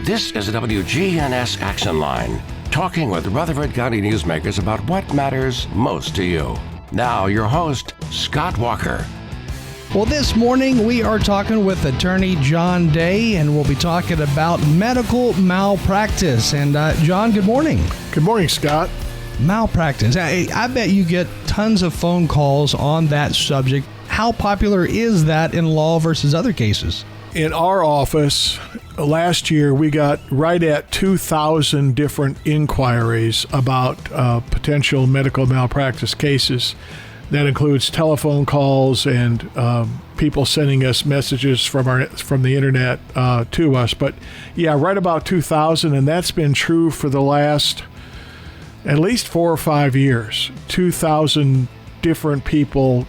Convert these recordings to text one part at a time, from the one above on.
This is the WGNS Action Line, talking with Rutherford County newsmakers about what matters most to you. Now, your host, Scott Walker. Well, this morning we are talking with attorney John Day, and we'll be talking about medical malpractice. And John, good morning. Good morning, Scott. Malpractice. I bet you get tons of phone calls on that subject. How popular is that in law versus other cases? In our office, last year we got right at 2,000 different inquiries about potential medical malpractice cases. That includes telephone calls and people sending us messages from the internet to us. But yeah, right about 2,000, and that's been true for the last at least 4 or 5 years. 2,000 different people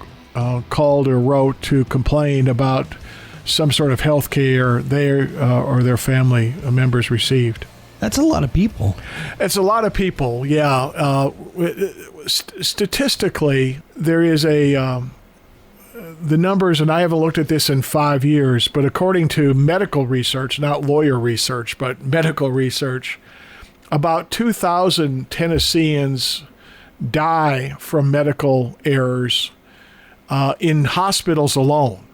called or wrote to complain about some sort of health care or their family members received. That's a lot of people. It's a lot of people, yeah. Statistically, there is the numbers, and I haven't looked at this in 5 years, but according to medical research, not lawyer research, but medical research, about 2,000 Tennesseans die from medical errors in hospitals alone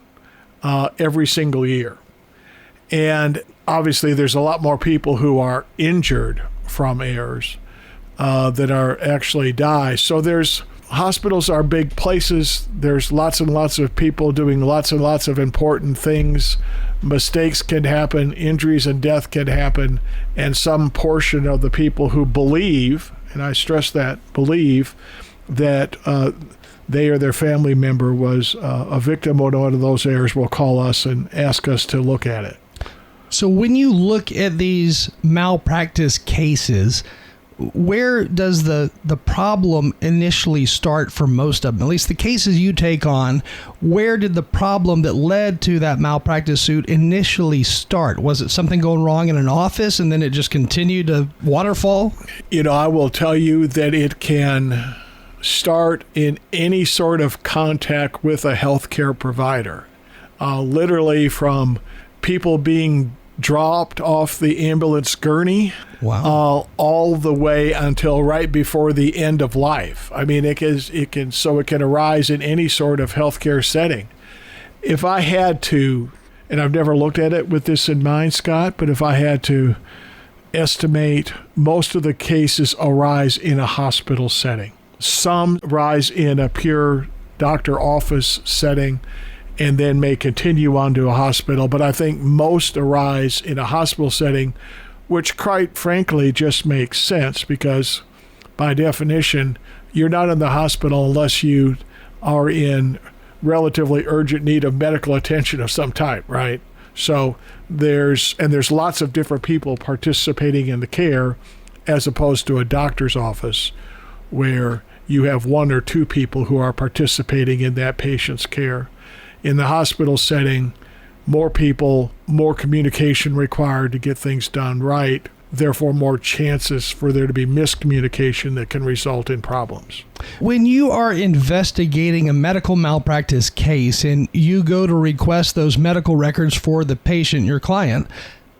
every single year. And obviously, there's a lot more people who are injured from errors that are actually die. So hospitals are big places. There's lots and lots of people doing lots and lots of important things. Mistakes can happen, injuries and death can happen, and some portion of the people who believe, and I stress that, believe that they or their family member was a victim of one of those errors will call us and ask us to look at it. So when you look at these malpractice cases, where does the problem initially start for most of them? At least the cases you take on, where did the problem that led to that malpractice suit initially start? Was it something going wrong in an office and then it just continued to waterfall? I will tell you that it can start in any sort of contact with a healthcare provider, literally from people being dropped off the ambulance gurney, wow, all the way until right before the end of life. I mean, it can arise in any sort of healthcare setting. If I had to, and I've never looked at it with this in mind, Scott, but if I had to estimate, most of the cases arise in a hospital setting. Some rise in a pure doctor office setting and then may continue on to a hospital. But I think most arise in a hospital setting, which quite frankly just makes sense because by definition, you're not in the hospital unless you are in relatively urgent need of medical attention of some type, right? So there's lots of different people participating in the care as opposed to a doctor's office where you have 1 or 2 people who are participating in that patient's care. In the hospital setting, more people, more communication required to get things done right, therefore more chances for there to be miscommunication that can result in problems. When you are investigating a medical malpractice case and you go to request those medical records for the patient, your client,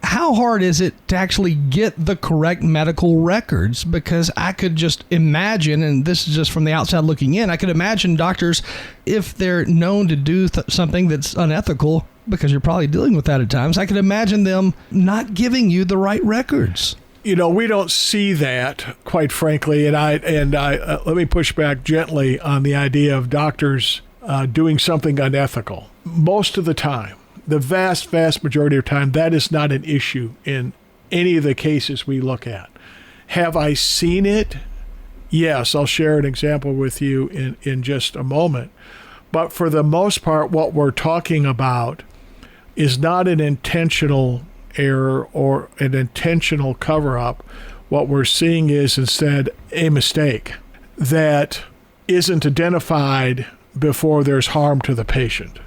how hard is it to actually get the correct medical records? Because I could just imagine, and this is just from the outside looking in, I could imagine doctors, if they're known to do something that's unethical, because you're probably dealing with that at times, I could imagine them not giving you the right records. We don't see that, quite frankly, and I let me push back gently on the idea of doctors doing something unethical. Most of the time, the vast, vast majority of time, that is not an issue in any of the cases we look at. Have I seen it? Yes, I'll share an example with you in just a moment. But for the most part, what we're talking about is not an intentional error or an intentional cover-up. What we're seeing is instead a mistake that isn't identified before there's harm to the patient.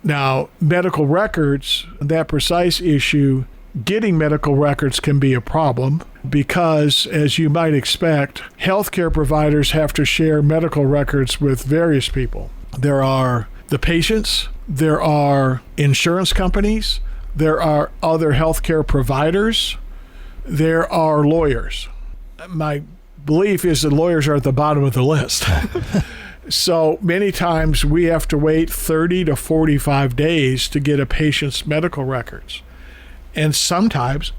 Now, medical records, that precise issue, getting medical records can be a problem because, as you might expect, healthcare providers have to share medical records with various people. There are the patients, there are insurance companies, there are other healthcare providers, there are lawyers. My belief is that lawyers are at the bottom of the list. So many times we have to wait 30 to 45 days to get a patient's medical records. And sometimes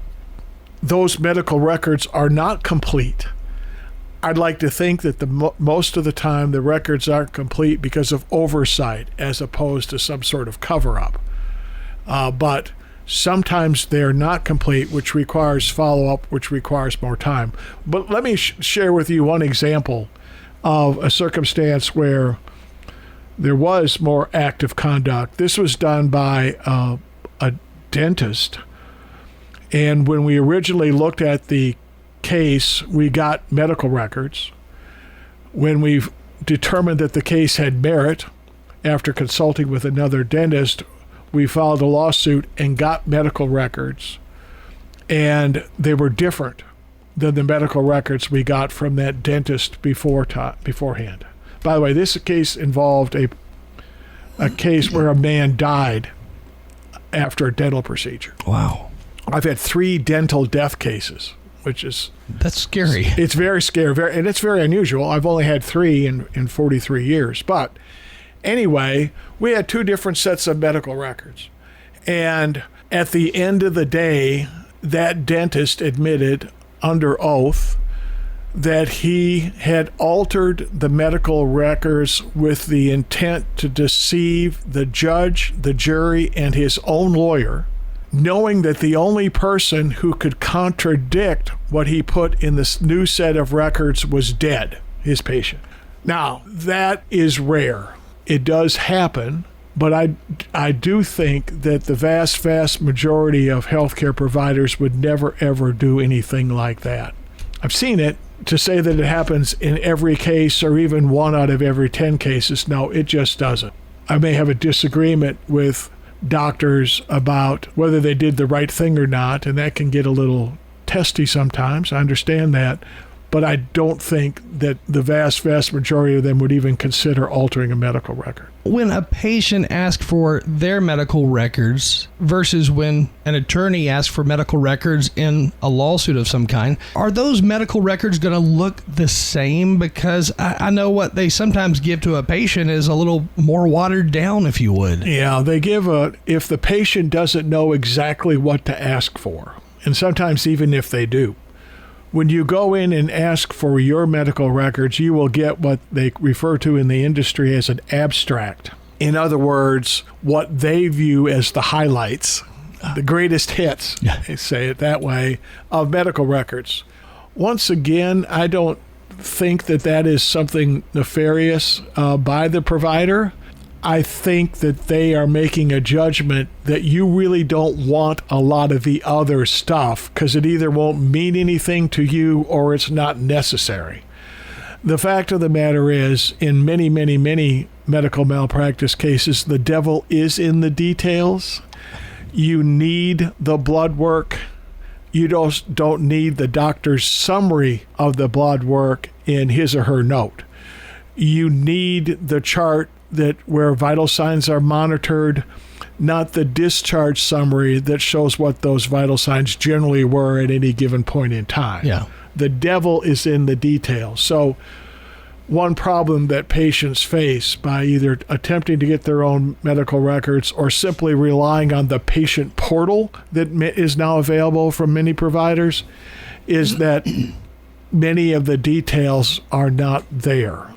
those medical records are not complete. I'd like to think that most of the time the records aren't complete because of oversight as opposed to some sort of cover-up. But sometimes they're not complete, which requires follow-up, which requires more time. But let me share with you one example of a circumstance where there was more active conduct. This was done by a dentist. And when we originally looked at the case, we got medical records. When we determined that the case had merit, after consulting with another dentist, we filed a lawsuit and got medical records. And they were different than the medical records we got from that dentist beforehand. By the way, this case involved a case where a man died after a dental procedure. Wow. I've had 3 dental death cases, that's scary. It's very scary, and it's very unusual. I've only had 3 in 43 years. But anyway, we had 2 different sets of medical records. And at the end of the day, that dentist admitted under oath that he had altered the medical records with the intent to deceive the judge, the jury, and his own lawyer, knowing that the only person who could contradict what he put in this new set of records was dead, his patient. Now, that is rare. It does happen, but I do think that the vast majority of healthcare providers would never, ever do anything like that. I've seen it. To say that it happens in every case or even 1 out of every 10 cases, no, it just doesn't. I may have a disagreement with doctors about whether they did the right thing or not, and that can get a little testy sometimes. I understand that. But I don't think that the vast majority of them would even consider altering a medical record. When a patient asks for their medical records versus when an attorney asks for medical records in a lawsuit of some kind, are those medical records going to look the same? Because I know what they sometimes give to a patient is a little more watered down, if you would. Yeah, they give if the patient doesn't know exactly what to ask for, and sometimes even if they do. When you go in and ask for your medical records, you will get what they refer to in the industry as an abstract. In other words, what they view as the highlights, the greatest hits, they say it that way, of medical records. Once again, I don't think that is something nefarious by the provider. I think that they are making a judgment that you really don't want a lot of the other stuff because it either won't mean anything to you or it's not necessary. The fact of the matter is, in many medical malpractice cases, the devil is in the details. You need the blood work. You don't need the doctor's summary of the blood work in his or her note. You need the chart where vital signs are monitored, not the discharge summary that shows what those vital signs generally were at any given point in time. Yeah. The devil is in the details. So one problem that patients face by either attempting to get their own medical records or simply relying on the patient portal that is now available from many providers is that many of the details are not there,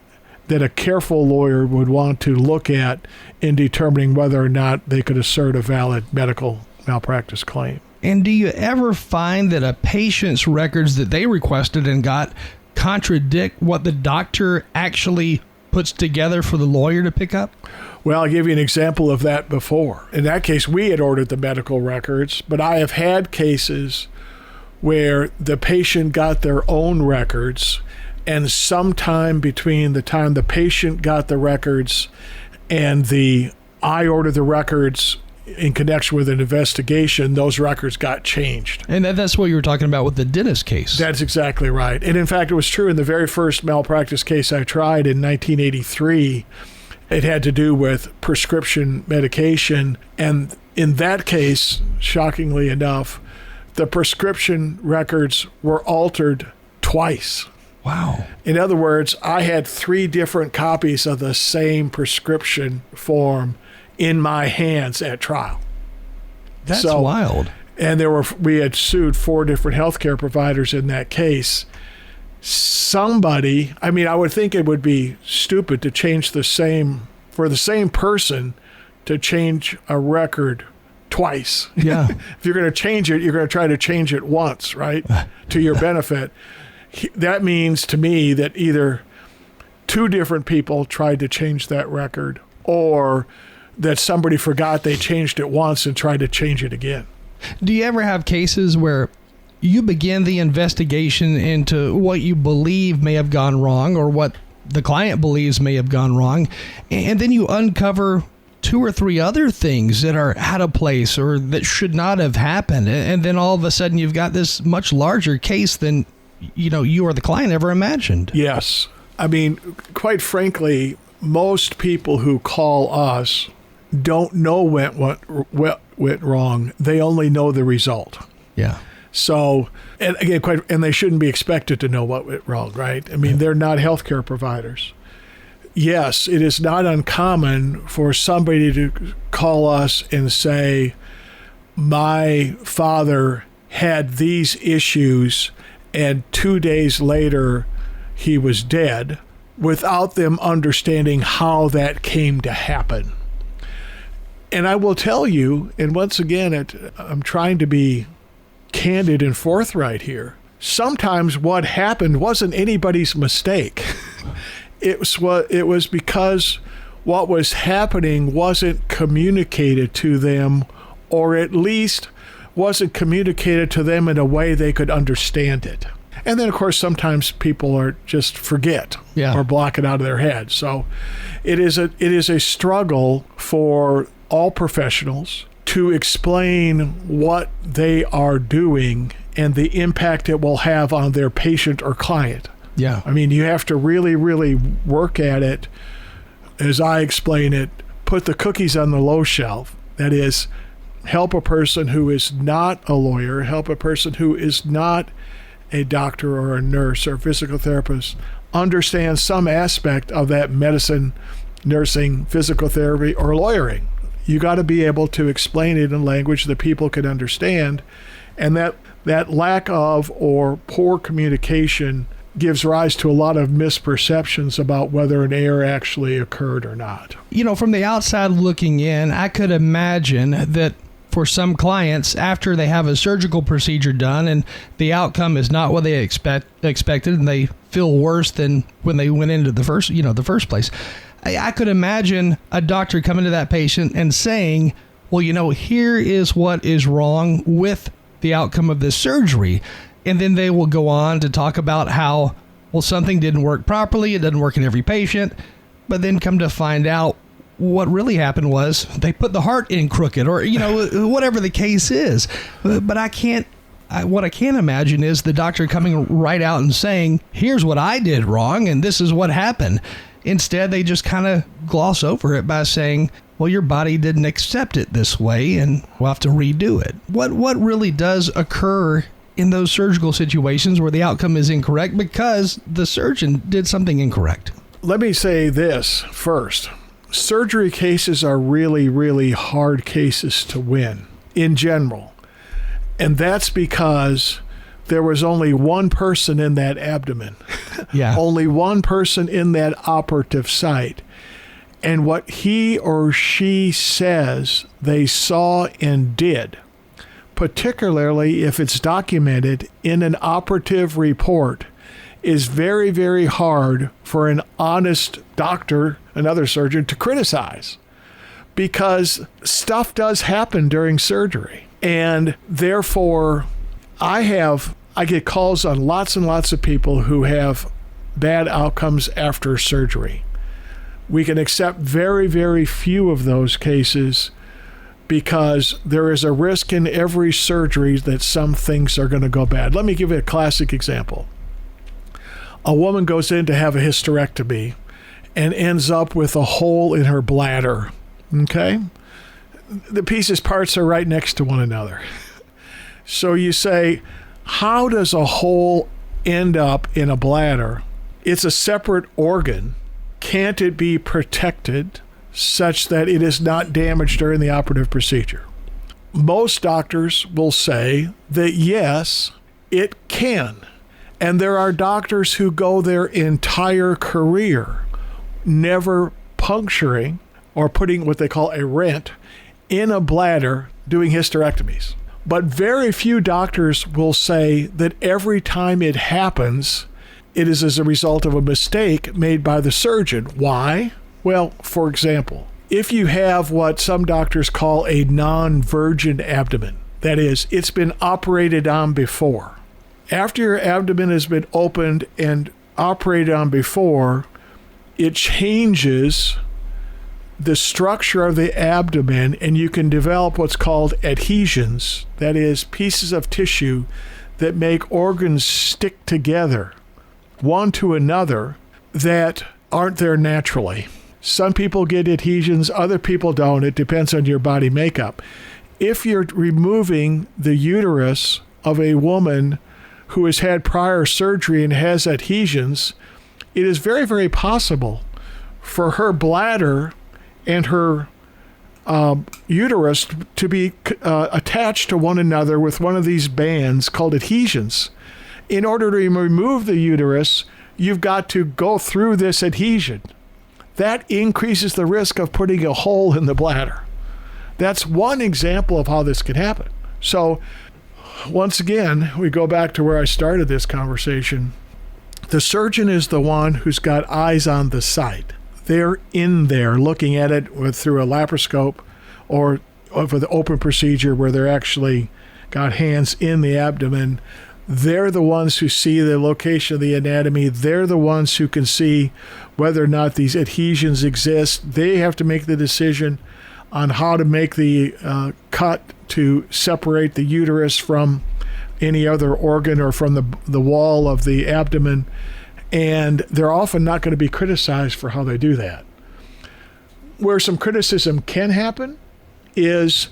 that a careful lawyer would want to look at in determining whether or not they could assert a valid medical malpractice claim. And do you ever find that a patient's records that they requested and got contradict what the doctor actually puts together for the lawyer to pick up? Well, I'll give you an example of that before. In that case, we had ordered the medical records, but I have had cases where the patient got their own records, and sometime between the time the patient got the records and I ordered the records in connection with an investigation, those records got changed. And that's what you were talking about with the dentist case. That's exactly right. And in fact, it was true in the very first malpractice case I tried in 1983. It had to do with prescription medication. And in that case, shockingly enough, the prescription records were altered twice. Wow. In other words, I had 3 different copies of the same prescription form in my hands at trial. That's wild. And we had sued 4 different healthcare providers in that case. Somebody, I mean, I would think it would be stupid to change for the same person to change a record twice. Yeah. If you're going to change it, you're going to try to change it once, right? To your benefit. That means to me that either 2 different people tried to change that record, or that somebody forgot they changed it once and tried to change it again. Do you ever have cases where you begin the investigation into what you believe may have gone wrong or what the client believes may have gone wrong, and then you uncover 2 or 3 other things that are out of place or that should not have happened, and then all of a sudden you've got this much larger case than you or the client ever imagined? Yes. I mean, quite frankly, most people who call us don't know what went wrong. They only know the result. Yeah. So, and again, and they shouldn't be expected to know what went wrong, right? I mean, they're not healthcare providers. Yes, it is not uncommon for somebody to call us and say, my father had these issues and 2 days later he was dead, without them understanding how that came to happen. And I will tell you, and once again, I'm trying to be candid and forthright here. Sometimes what happened wasn't anybody's mistake. It was because what was happening wasn't communicated to them, or at least wasn't communicated to them in a way they could understand it. And then, of course, sometimes people are just forget or block it out of their head. So it is a struggle for all professionals to explain what they are doing and the impact it will have on their patient or client. Yeah. I mean, you have to really, really work at it. As I explain it, put the cookies on the low shelf. That is, help a person who is not a lawyer, help a person who is not a doctor or a nurse or a physical therapist understand some aspect of that medicine, nursing, physical therapy, or lawyering. You got to be able to explain it in language that people can understand, and that lack of or poor communication gives rise to a lot of misperceptions about whether an error actually occurred or not. From the outside looking in, I could imagine that for some clients, after they have a surgical procedure done and the outcome is not what they expected, and they feel worse than when they went into the first place, I could imagine a doctor coming to that patient and saying, well, here is what is wrong with the outcome of this surgery. And then they will go on to talk about how, well, something didn't work properly. It doesn't work in every patient. But then come to find out what really happened was they put the heart in crooked, or, whatever the case is. But what I can't imagine is the doctor coming right out and saying, here's what I did wrong and this is what happened. Instead, they just kind of gloss over it by saying, well, your body didn't accept it this way and we'll have to redo it. What really does occur in those surgical situations where the outcome is incorrect because the surgeon did something incorrect? Let me say this first. Surgery cases are really, really hard cases to win in general. And that's because there was only one person in that abdomen. Yeah. Only one person in that operative site. And what he or she says they saw and did, particularly if it's documented in an operative report, is very, very hard for an honest doctor, another surgeon, to criticize, because stuff does happen during surgery. And therefore, I get calls on lots and lots of people who have bad outcomes after surgery. We can accept very, very few of those cases because there is a risk in every surgery that some things are going to go bad. Let me give you a classic example. A woman goes in to have a hysterectomy, and ends up with a hole in her bladder. Okay? The parts are right next to one another. So you say, how does a hole end up in a bladder? It's a separate organ. Can't it be protected such that it is not damaged during the operative procedure? Most doctors will say that yes, it can. And there are doctors who go their entire career never puncturing or putting what they call a rent in a bladder doing hysterectomies. But very few doctors will say that every time it happens, it is as a result of a mistake made by the surgeon. Why? Well, for example, if you have what some doctors call a non-virgin abdomen, that is, it's been operated on before. After your abdomen has been opened and operated on before, it changes the structure of the abdomen, and you can develop what's called adhesions, that is, pieces of tissue that make organs stick together one to another that aren't there naturally. Some people get adhesions, other people don't. It depends on your body makeup. If you're removing the uterus of a woman who has had prior surgery and has adhesions, it is very, very possible for her bladder and her uterus to be attached to one another with one of these bands called adhesions. In order to remove the uterus, you've got to go through this adhesion. That increases the risk of putting a hole in the bladder. That's one example of how this can happen. So, once again, we go back to where I started this conversation. The surgeon is the one who's got eyes on the site. They're in there looking at it through a laparoscope or for the open procedure where they're actually got hands in the abdomen. They're the ones who see the location of the anatomy. They're the ones who can see whether or not these adhesions exist. They have to make the decision on how to make the cut to separate the uterus from any other organ or from the wall of the abdomen. And they're often not going to be criticized for how they do that. Where some criticism can happen is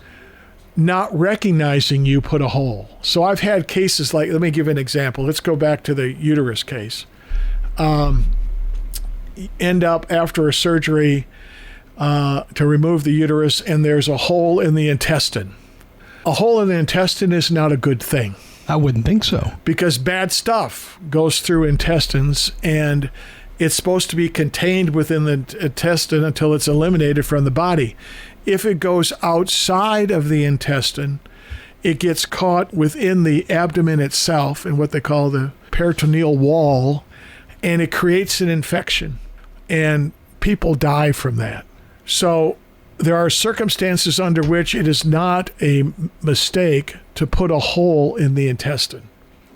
not recognizing you put a hole. So I've had cases like, let me give an example. Let's go back to the uterus case. End up after a surgery to remove the uterus, and there's a hole in the intestine. A hole in the intestine is not a good thing. I wouldn't think so. Because bad stuff goes through intestines, and it's supposed to be contained within the intestine until it's eliminated from the body. If it goes outside of the intestine, it gets caught within the abdomen itself in what they call the peritoneal wall, and it creates an infection, and people die from that. So there are circumstances under which it is not a mistake to put a hole in the intestine.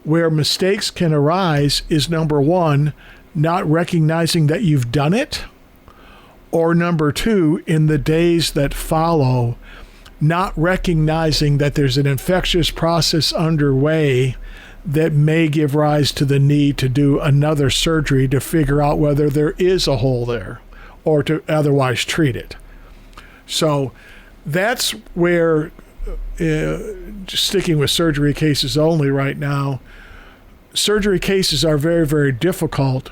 Where mistakes can arise is, number one, not recognizing that you've done it, or number two, in the days that follow, not recognizing that there's an infectious process underway that may give rise to the need to do another surgery to figure out whether there is a hole there or to otherwise treat it. So that's where, just sticking with surgery cases only right now, surgery cases are very, very difficult,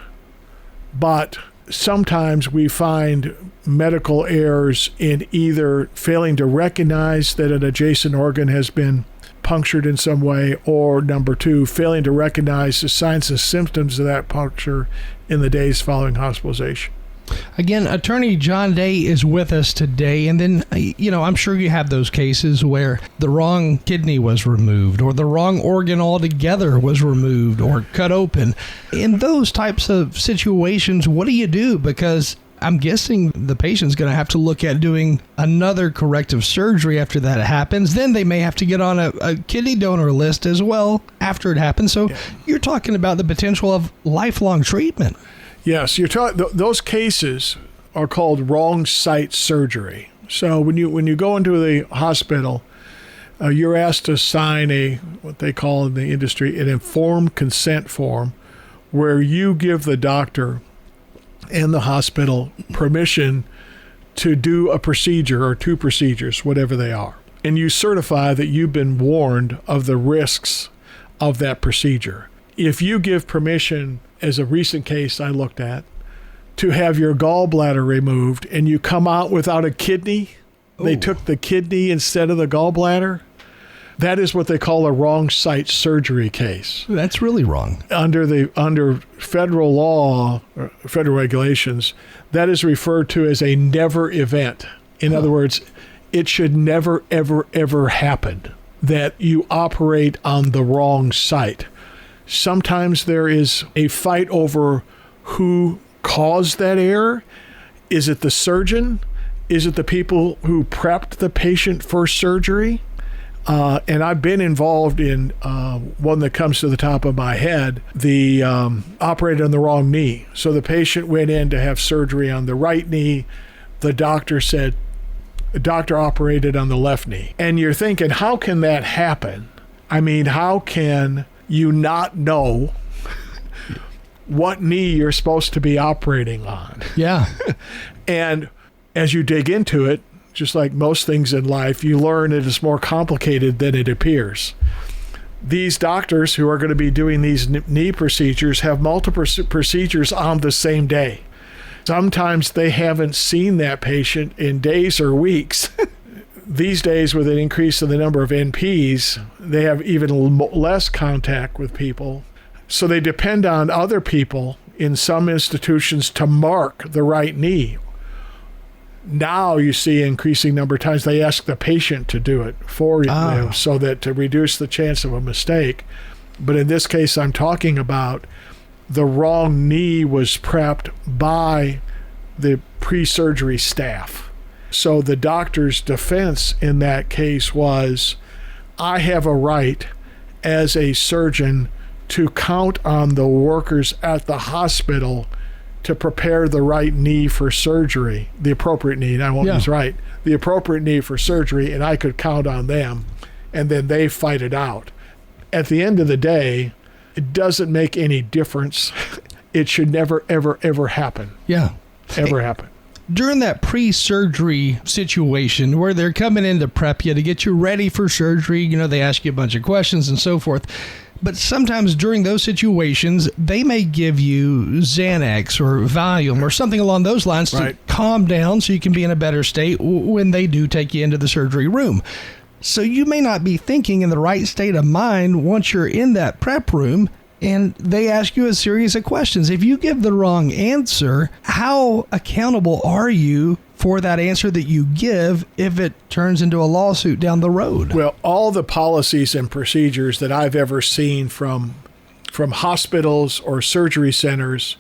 but sometimes we find medical errors in either failing to recognize that an adjacent organ has been punctured in some way, or number two, failing to recognize the signs and symptoms of that puncture in the days following hospitalization. Again, Attorney John Day is with us today, and then, I'm sure you have those cases where the wrong kidney was removed or the wrong organ altogether was removed or cut open. In those types of situations, what do you do? Because I'm guessing the patient's going to have to look at doing another corrective surgery after that happens. Then they may have to get on a kidney donor list as well after it happens. So You're talking about the potential of lifelong treatment. Yes, those cases are called wrong site surgery. So when you go into the hospital, you're asked to sign what they call in the industry an informed consent form, where you give the doctor and the hospital permission to do a procedure or two procedures, whatever they are. And you certify that you've been warned of the risks of that procedure. If you give permission, as a recent case I looked at, to have your gallbladder removed and you come out without a kidney, they took the kidney instead of the gallbladder, that is what they call a wrong site surgery case. That's really wrong. Under federal law, or federal regulations, that is referred to as a never event. In other words, it should never, ever, ever happen that you operate on the wrong site. Sometimes there is a fight over who caused that error. Is it the surgeon? Is it the people who prepped the patient for surgery? And I've been involved in one that comes to the top of my head, the operated on the wrong knee. So the patient went in to have surgery on the right knee. The doctor operated on the left knee. And you're thinking, how can that happen? I mean, how can you not know what knee you're supposed to be operating on? Yeah. And as you dig into it, just like most things in life, you learn it is more complicated than it appears. These doctors who are going to be doing these knee procedures have multiple procedures on the same day. Sometimes they haven't seen that patient in days or weeks. These days, with an increase in the number of NPs, they have even less contact with people. So they depend on other people in some institutions to mark the right knee. Now you see increasing number of times they ask the patient to do it for you, so that to reduce the chance of a mistake. But in this case, I'm talking about the wrong knee was prepped by the pre-surgery staff. So the doctor's defense in that case was, I have a right as a surgeon to count on the workers at the hospital to prepare the right knee for surgery, the appropriate knee, and I won't use right, the appropriate knee for surgery, and I could count on them, and then they fight it out. At the end of the day, it doesn't make any difference. It should never, ever, ever happen. Yeah. Ever happen. During that pre-surgery situation where they're coming in to prep you to get you ready for surgery, they ask you a bunch of questions and so forth. But sometimes during those situations, they may give you Xanax or Valium or something along those lines to calm down so you can be in a better state when they do take you into the surgery room. So you may not be thinking in the right state of mind once you're in that prep room and they ask you a series of questions. If you give the wrong answer, how accountable are you for that answer that you give if it turns into a lawsuit down the road? Well, all the policies and procedures that I've ever seen from hospitals or surgery centers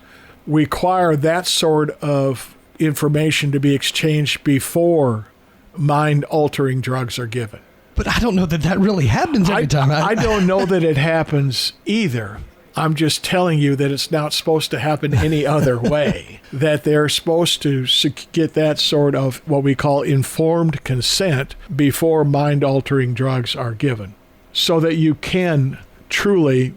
require that sort of information to be exchanged before mind-altering drugs are given. But I don't know that really happens every time. I don't know that it happens either. I'm just telling you that it's not supposed to happen any other way, that they're supposed to get that sort of what we call informed consent before mind-altering drugs are given, so that you can truly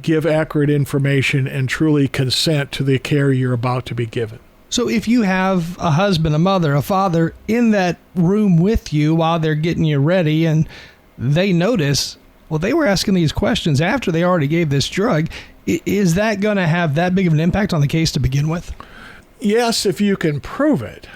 give accurate information and truly consent to the care you're about to be given. So if you have a husband, a mother, a father in that room with you while they're getting you ready and they notice, well, they were asking these questions after they already gave this drug, is that going to have that big of an impact on the case to begin with? Yes, if you can prove it.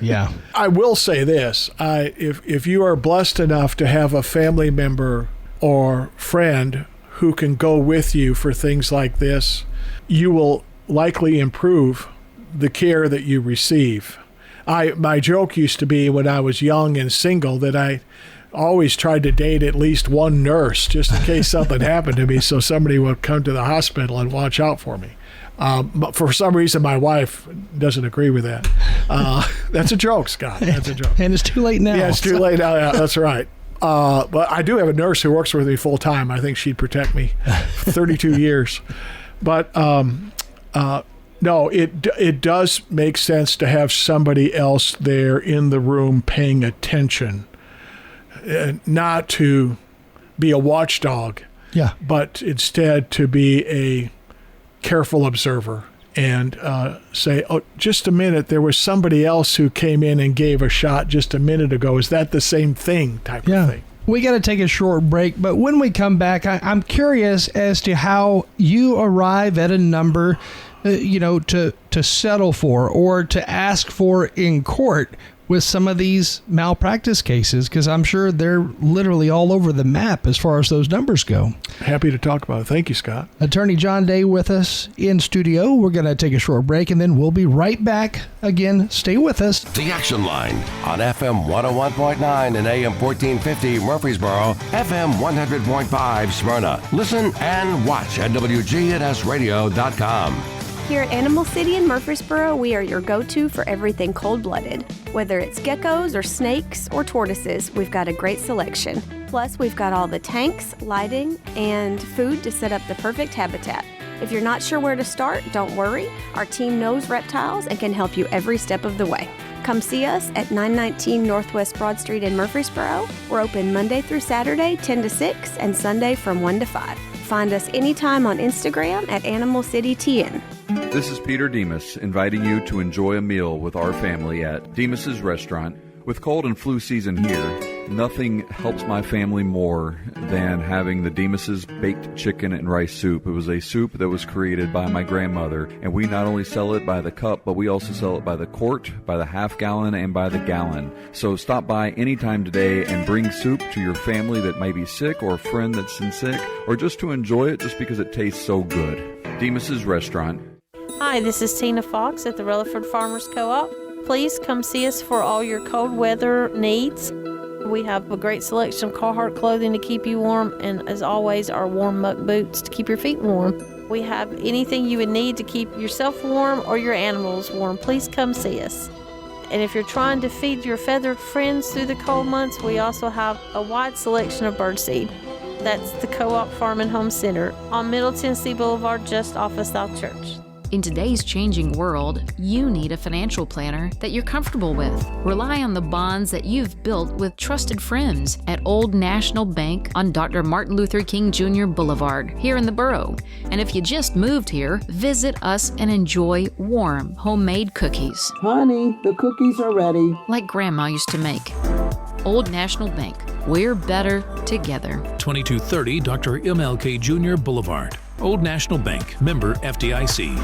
Yeah. I will say this. If you are blessed enough to have a family member or friend who can go with you for things like this, you will likely improve the care that you receive. My joke used to be when I was young and single that I always tried to date at least one nurse just in case something happened to me, so somebody would come to the hospital and watch out for me. But for some reason, my wife doesn't agree with that. That's a joke, Scott. That's a joke. And it's too late now. Yeah, it's too late now. Yeah, that's right. But I do have a nurse who works with me full time. I think she'd protect me for 32 years. But no, it does make sense to have somebody else there in the room paying attention, not to be a watchdog, but instead to be a careful observer and say, oh, just a minute, there was somebody else who came in and gave a shot just a minute ago. Is that the same thing type of thing? We got to take a short break, but when we come back, I'm curious as to how you arrive at a number, to settle for or to ask for in court with some of these malpractice cases, because I'm sure they're literally all over the map as far as those numbers go. Happy to talk about it. Thank you, Scott. Attorney John Day with us in studio. We're going to take a short break, and then we'll be right back. Again, stay with us. The Action Line on FM 101.9 and AM 1450 Murfreesboro, FM 100.5 Smyrna. Listen and watch at WGNSradio.com. Here at Animal City in Murfreesboro, we are your go-to for everything cold-blooded. Whether it's geckos or snakes or tortoises, we've got a great selection. Plus, we've got all the tanks, lighting, and food to set up the perfect habitat. If you're not sure where to start, don't worry. Our team knows reptiles and can help you every step of the way. Come see us at 919 Northwest Broad Street in Murfreesboro. We're open Monday through Saturday, 10 to 6, and Sunday from 1 to 5. Find us anytime on Instagram at Animal City TN. This is Peter Demas inviting you to enjoy a meal with our family at Demas's Restaurant. With cold and flu season here, nothing helps my family more than having the Demas's baked chicken and rice soup. It was a soup that was created by my grandmother, and we not only sell it by the cup, but we also sell it by the quart, by the half gallon, and by the gallon. So stop by anytime today and bring soup to your family that may be sick or a friend that's sick, or just to enjoy it just because it tastes so good. Demas's Restaurant. Hi, this is Tina Fox at the Rutherford Farmers Co-op. Please come see us for all your cold weather needs. We have a great selection of Carhartt clothing to keep you warm, and as always, our warm muck boots to keep your feet warm. We have anything you would need to keep yourself warm or your animals warm. Please come see us. And if you're trying to feed your feathered friends through the cold months, we also have a wide selection of birdseed. That's the Co-op Farm and Home Center on Middle Tennessee Boulevard, just off of South Church. In today's changing world, you need a financial planner that you're comfortable with. Rely on the bonds that you've built with trusted friends at Old National Bank on Dr. Martin Luther King Jr. Boulevard here in the borough. And if you just moved here, visit us and enjoy warm, homemade cookies. Honey, the cookies are ready. Like Grandma used to make. Old National Bank. We're better together. 2230 Dr. MLK Jr. Boulevard. Old National Bank, member FDIC.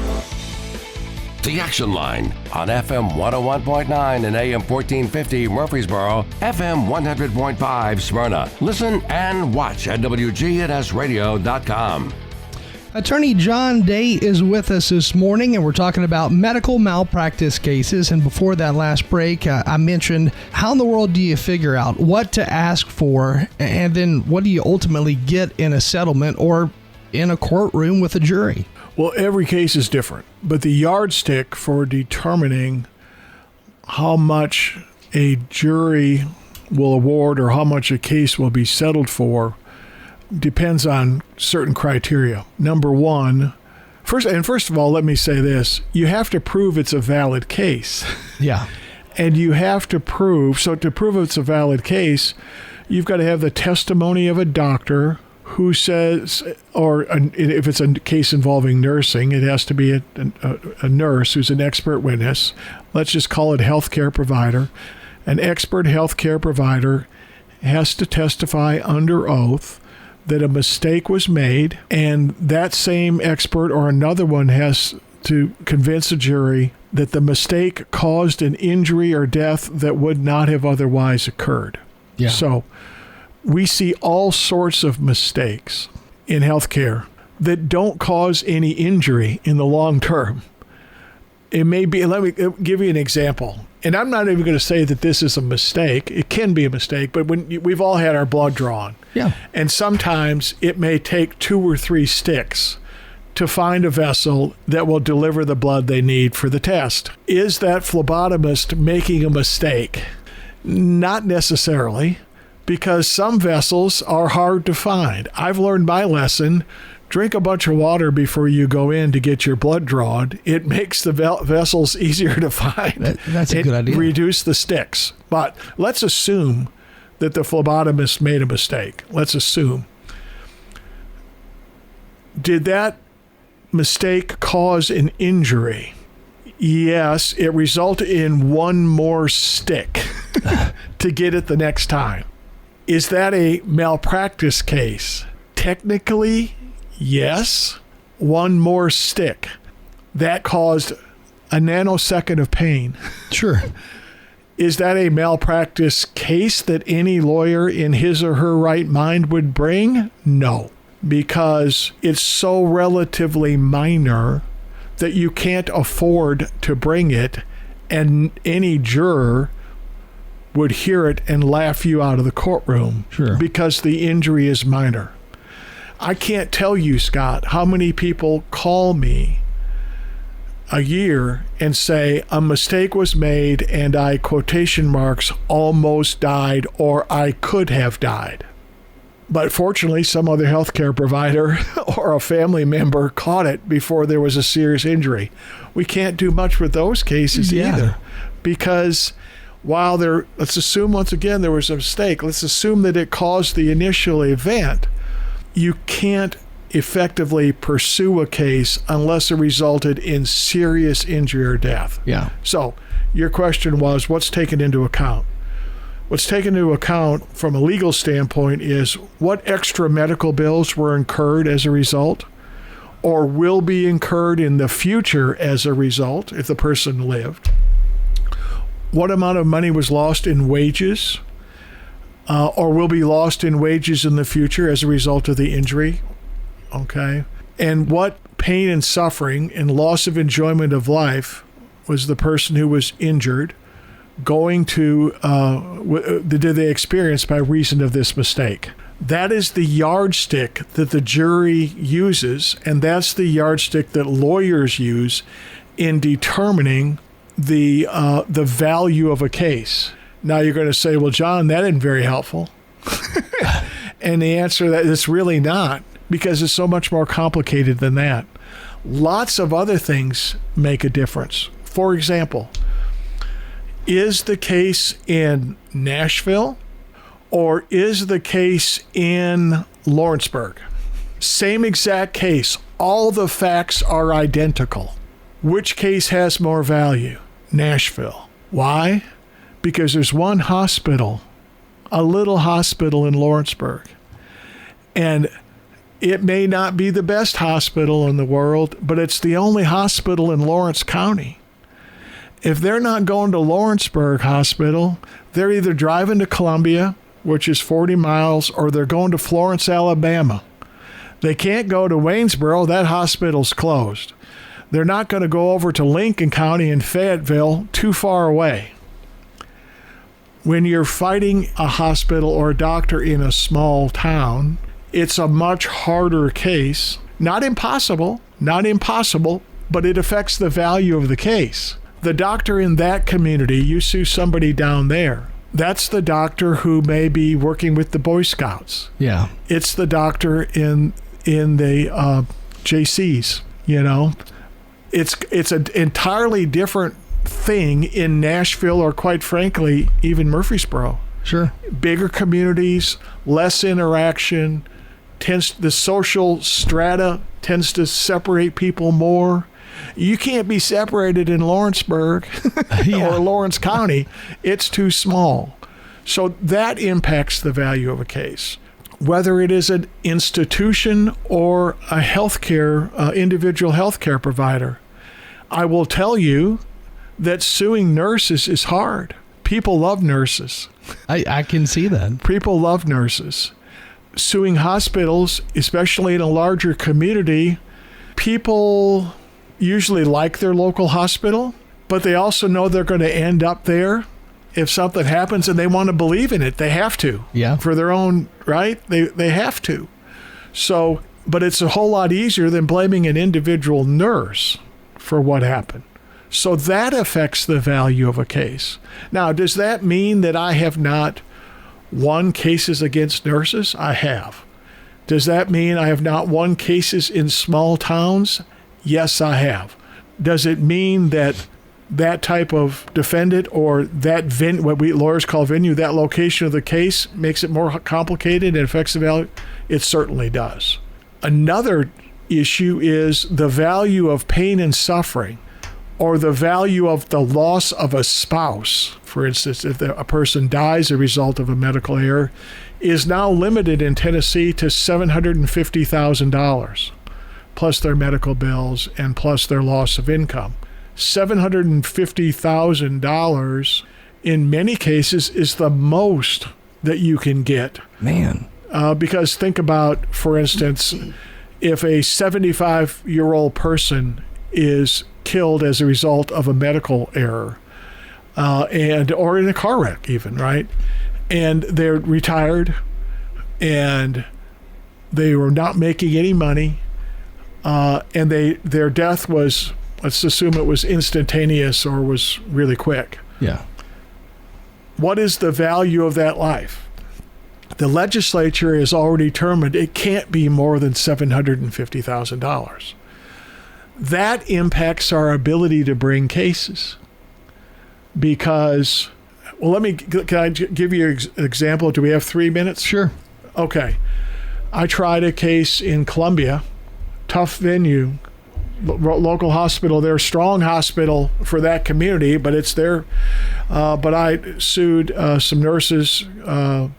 The Action Line on FM 101.9 and AM 1450 Murfreesboro, FM 100.5 Smyrna. Listen and watch at WGNSradio.com. Attorney John Day is with us this morning, and we're talking about medical malpractice cases. And before that last break, I mentioned how in the world do you figure out what to ask for, and then what do you ultimately get in a settlement or in a courtroom with a jury? Well, every case is different, but the yardstick for determining how much a jury will award or how much a case will be settled for depends on certain criteria. Number one, first of all, let me say this. You have to prove it's a valid case. Yeah. And you have to prove, so to prove it's a valid case, you've got to have the testimony of a doctor who says, or if it's a case involving nursing, it has to be a nurse who's an expert witness. Let's just call it healthcare provider. An expert healthcare provider has to testify under oath that a mistake was made, and that same expert or another one has to convince a jury that the mistake caused an injury or death that would not have otherwise occurred. Yeah. So we see all sorts of mistakes in healthcare that don't cause any injury in the long term. It may be, let me give you an example. And I'm not even going to say that this is a mistake. It can be a mistake, but we've all had our blood drawn. Yeah. And sometimes it may take 2 or 3 sticks to find a vessel that will deliver the blood they need for the test. Is that phlebotomist making a mistake? Not necessarily, because some vessels are hard to find. I've learned my lesson. Drink a bunch of water before you go in to get your blood drawn. It makes the vessels easier to find. That's a good idea. Reduce the sticks. But let's assume that the phlebotomist made a mistake. Let's assume. Did that mistake cause an injury? Yes, it resulted in one more stick to get it the next time. Is that a malpractice case? Technically, yes. One more stick. That caused a nanosecond of pain. Sure. Is that a malpractice case that any lawyer in his or her right mind would bring? No, because it's so relatively minor that you can't afford to bring it, and any juror would hear it and laugh you out of the courtroom. Sure. Because the injury is minor. I can't tell you, Scott, how many people call me a year and say a mistake was made and I, quotation marks, almost died, or I could have died. But fortunately, some other healthcare provider or a family member caught it before there was a serious injury. We can't do much with those cases either, because while let's assume once again there was a mistake, let's assume that it caused the initial event, you can't effectively pursue a case unless it resulted in serious injury or death. Yeah. So your question was, what's taken into account? What's taken into account from a legal standpoint is what extra medical bills were incurred as a result, or will be incurred in the future as a result if the person lived. What amount of money was lost in wages, or will be lost in wages in the future as a result of the injury? Okay. And what pain and suffering and loss of enjoyment of life was the person who was injured going to, did they experience by reason of this mistake? That is the yardstick that the jury uses, and that's the yardstick that lawyers use in determining the value of a case. Now you're going to say, well, John, that isn't very helpful. And the answer to that is it's really not, because it's so much more complicated than that. Lots of other things make a difference. For example, is the case in Nashville or is the case in Lawrenceburg? Same exact case. All the facts are identical. Which case has more value? Nashville. Why? Because there's one hospital, a little hospital in Lawrenceburg. And it may not be the best hospital in the world, but it's the only hospital in Lawrence County. If they're not going to Lawrenceburg Hospital, they're either driving to Columbia, which is 40 miles, or they're going to Florence, Alabama. They can't go to Waynesboro. That hospital's closed. They're not going to go over to Lincoln County in Fayetteville, too far away. When you're fighting a hospital or a doctor in a small town, it's a much harder case. Not impossible, but it affects the value of the case. The doctor in that community, you sue somebody down there, that's the doctor who may be working with the Boy Scouts. Yeah. It's the doctor in the JCs, you know. It's an entirely different thing in Nashville, or quite frankly, even Murfreesboro. Sure. Bigger communities, less interaction, the social strata tends to separate people more. You can't be separated in Lawrenceburg or Lawrence County. It's too small. So that impacts the value of a case. Whether it is an institution or a individual healthcare provider, I will tell you that suing nurses is hard. People love nurses. I can see that. People love nurses. Suing hospitals, especially in a larger community, people usually like their local hospital, but they also know they're going to end up there if something happens, and they want to believe in it. They have to. Yeah. For their own, right? They have to. So, but it's a whole lot easier than blaming an individual nurse for what happened. So that affects the value of a case. Now, does that mean that I have not won cases against nurses? I have. Does that mean I have not won cases in small towns? Yes, I have. Does it mean that that type of defendant or that what we lawyers call venue, that location of the case makes it more complicated and affects the value? It certainly does. Another issue is the value of pain and suffering, or the value of the loss of a spouse. For instance, if a person dies as a result of a medical error, is now limited in Tennessee to $750,000, plus their medical bills and plus their loss of income. $750,000 in many cases is the most that you can get. Man. Because think about, for instance, if a 75-year-old person is killed as a result of a medical error, or in a car wreck even, right? And they're retired and they were not making any money, and their death was, let's assume it was instantaneous or was really quick. Yeah. What is the value of that life? The legislature has already determined it can't be more than $750,000. That impacts our ability to bring cases. Because, well, can I give you an example? Do we have 3 minutes? Sure. Okay. I tried a case in Columbia, tough venue, local hospital. They're a strong hospital for that community, but it's there. But I sued some nurses, a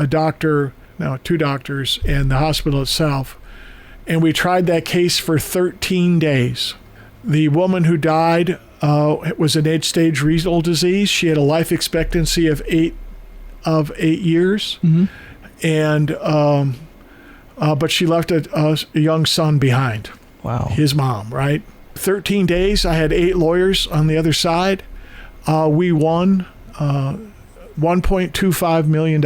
doctor, no, 2 doctors, and the hospital itself. And we tried that case for 13 days. The woman who died was an 8-stage renal disease. She had a life expectancy of 8 years. Mm-hmm. And but she left a young son behind. Wow. His mom, right? 13 days. I had 8 lawyers on the other side. We won $1.25 million.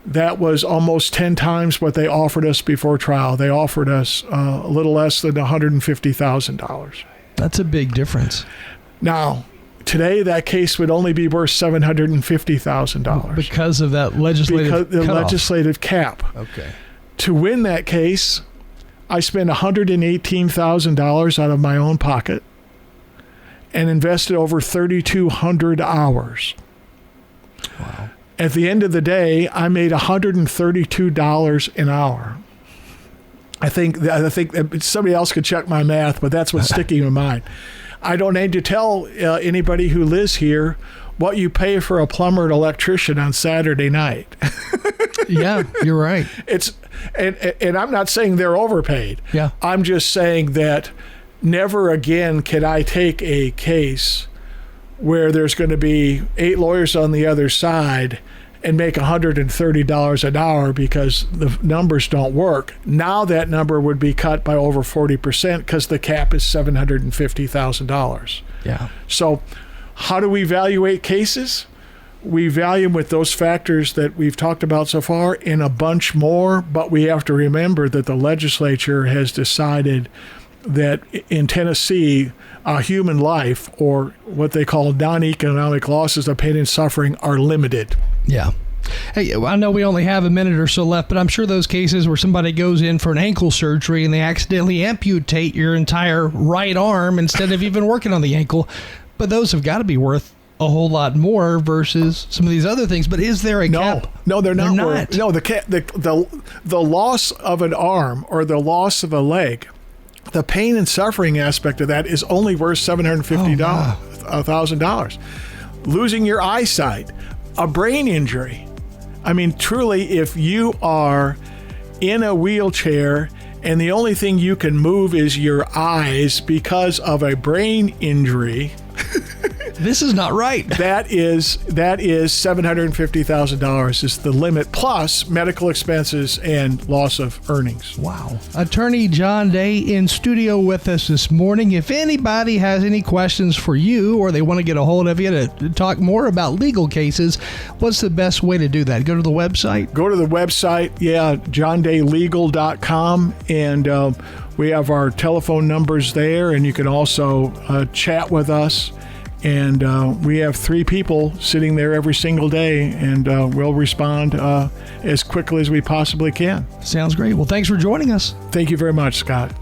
That was almost 10 times what they offered us before trial. They offered us a little less than $150,000. That's a big difference. Now, today that case would only be worth $750,000 because of that legislative cap. Okay. To win that case, I spent $118,000 out of my own pocket and invested over 3,200 hours. Wow. At the end of the day, I made $132 an hour. I think somebody else could check my math, but that's what's sticking in my mind. I don't need to tell anybody who lives here what you pay for a plumber and electrician on Saturday night. Yeah, you're right. And I'm not saying they're overpaid. Yeah. I'm just saying that never again can I take a case where there's going to be 8 lawyers on the other side and make $130 an hour because the numbers don't work. Now that number would be cut by over 40% because the cap is $750,000. Yeah. So how do we evaluate cases? We value them with those factors that we've talked about so far and a bunch more, but we have to remember that the legislature has decided that in Tennessee, human life, or what they call non-economic losses of pain and suffering, are limited. Yeah. Hey, I know we only have a minute or so left, but I'm sure those cases where somebody goes in for an ankle surgery and they accidentally amputate your entire right arm instead of even working on the ankle, but those have got to be worth a whole lot more versus some of these other things. But is there a cap? No, they're not. No, the loss of an arm or the loss of a leg, the pain and suffering aspect of that is only worth $750,000. Losing your eyesight, a brain injury. I mean, truly, if you are in a wheelchair and the only thing you can move is your eyes because of a brain injury, this is not right. That is $750,000 is the limit, plus medical expenses and loss of earnings. Wow. Attorney John Day in studio with us this morning. If anybody has any questions for you or they want to get a hold of you to talk more about legal cases, what's the best way to do that? Go to the website? Go to the website, johndaylegal.com, and we have our telephone numbers there, and you can also chat with us. And we have 3 people sitting there every single day, and we'll respond as quickly as we possibly can. Sounds great. Well, thanks for joining us. Thank you very much, Scott.